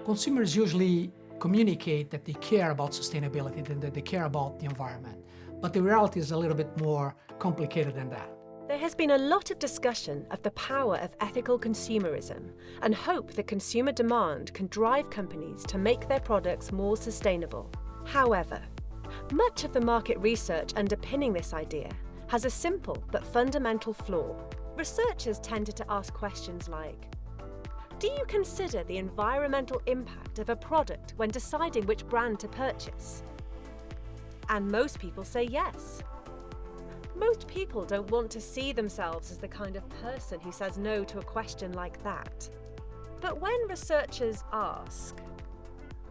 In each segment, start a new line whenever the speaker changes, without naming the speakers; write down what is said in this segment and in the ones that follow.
Consumers usually communicate that they care about sustainability, that they care about the environment. But the reality is a little bit more complicated than that.
There has been a lot of discussion of the power of ethical consumerism and hope that consumer demand can drive companies to make their products more sustainable. However, much of the market research underpinning this idea has a simple but fundamental flaw. Researchers tended to ask questions like, do you consider the environmental impact of a product when deciding which brand to purchase? And most people say yes. Most people don't want to see themselves as the kind of person who says no to a question like that. But when researchers ask,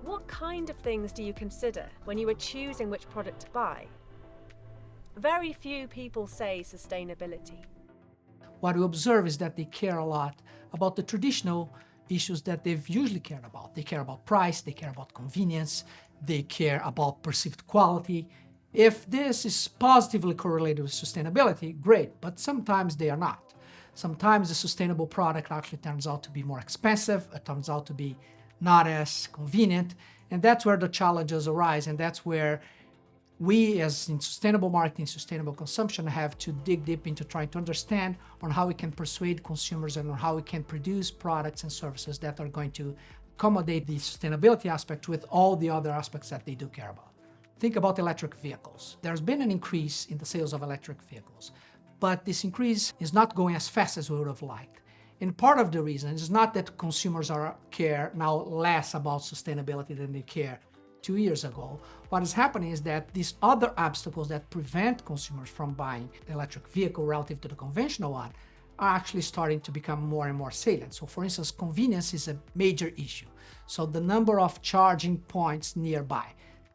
what kind of things do you consider when you are choosing which product to buy? Very few people say sustainability.
What we observe is that they care a lot about the traditional issues that they've usually cared about. They care about price, they care about convenience, they care about perceived quality. If this is positively correlated with sustainability, great, but sometimes they are not. Sometimes the sustainable product actually turns out to be more expensive, it turns out to be not as convenient, and that's where the challenges arise, and that's where we, as in sustainable marketing, sustainable consumption, have to dig deep into trying to understand on how we can persuade consumers and on how we can produce products and services that are going to accommodate the sustainability aspect with all the other aspects that they do care about. Think about electric vehicles. There's been an increase in the sales of electric vehicles, but this increase is not going as fast as we would have liked. And part of the reason is not that consumers care now less about sustainability than they care 2 years ago. What is happening is that these other obstacles that prevent consumers from buying an electric vehicle relative to the conventional one are actually starting to become more and more salient. So for instance, convenience is a major issue. So the number of charging points nearby.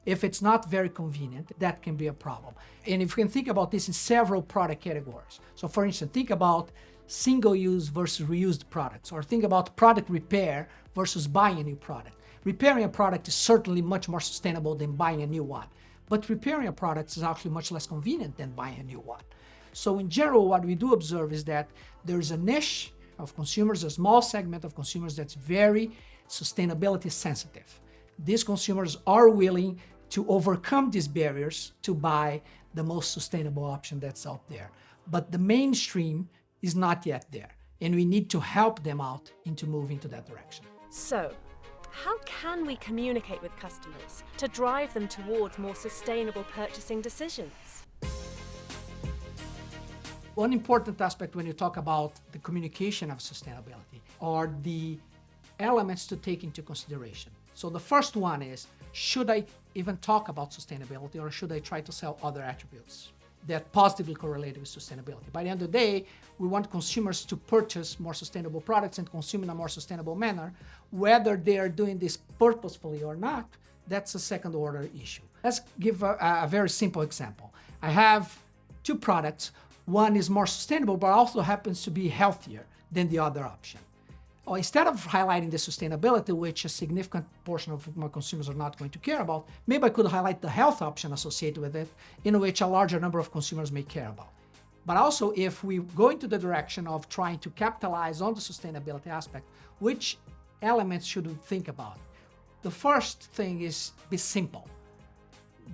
If it's not very convenient, that can be a problem. And if you can think about this in several product categories. So for instance, think about single-use versus reused products, or think about product repair versus buying a new product. Repairing a product is certainly much more sustainable than buying a new one, but repairing a product is actually much less convenient than buying a new one. So in general, what we do observe is that there's a niche of consumers, a small segment of consumers that's very sustainability sensitive. These consumers are willing to overcome these barriers to buy the most sustainable option that's out there. But the mainstream is not yet there, and we need to help them out into moving to that direction.
So, how can we communicate with customers to drive them towards more sustainable purchasing decisions?
One important aspect when you talk about the communication of sustainability are the elements to take into consideration. So the first one is, should I even talk about sustainability, or should I try to sell other attributes that positively correlate with sustainability? By the end of the day, we want consumers to purchase more sustainable products and consume in a more sustainable manner. Whether they are doing this purposefully or not, that's a second order issue. Let's give a very simple example. I have two products. One is more sustainable, but also happens to be healthier than the other option. Or instead of highlighting the sustainability, which a significant portion of my consumers are not going to care about, maybe I could highlight the health option associated with it, in which a larger number of consumers may care about. But also, if we go into the direction of trying to capitalize on the sustainability aspect, which elements should we think about? The first thing is be simple.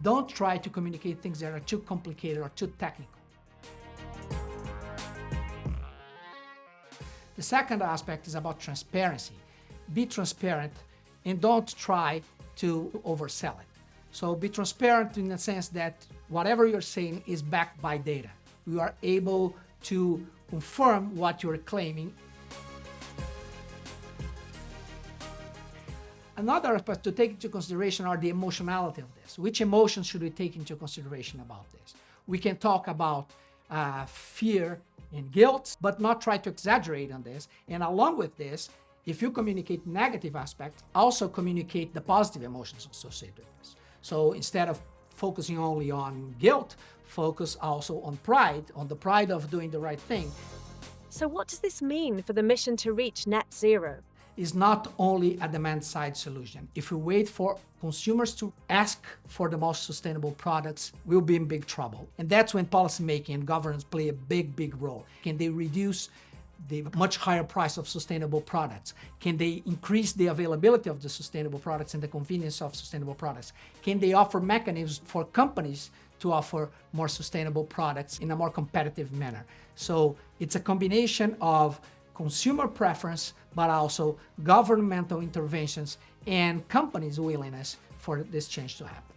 Don't try to communicate things that are too complicated or too technical. The second aspect is about transparency. Be transparent and don't try to oversell it. So be transparent in the sense that whatever you're saying is backed by data. You are able to confirm what you're claiming. Another aspect to take into consideration are the emotionality of this. Which emotions should we take into consideration about this? We can talk about fear and guilt, but not try to exaggerate on this. And along with this, if you communicate negative aspects, also communicate the positive emotions associated with this. So instead of focusing only on guilt, focus also on pride, on the pride of doing the right thing.
So what does this mean for the mission to reach net zero?
Is not only a demand-side solution. If we wait for consumers to ask for the most sustainable products, we'll be in big trouble. And that's when policymaking and governance play a big role. Can they reduce the much higher price of sustainable products? Can they increase the availability of the sustainable products and the convenience of sustainable products? Can they offer mechanisms for companies to offer more sustainable products in a more competitive manner? So it's a combination of consumer preference, but also governmental interventions and companies' willingness for this change to happen.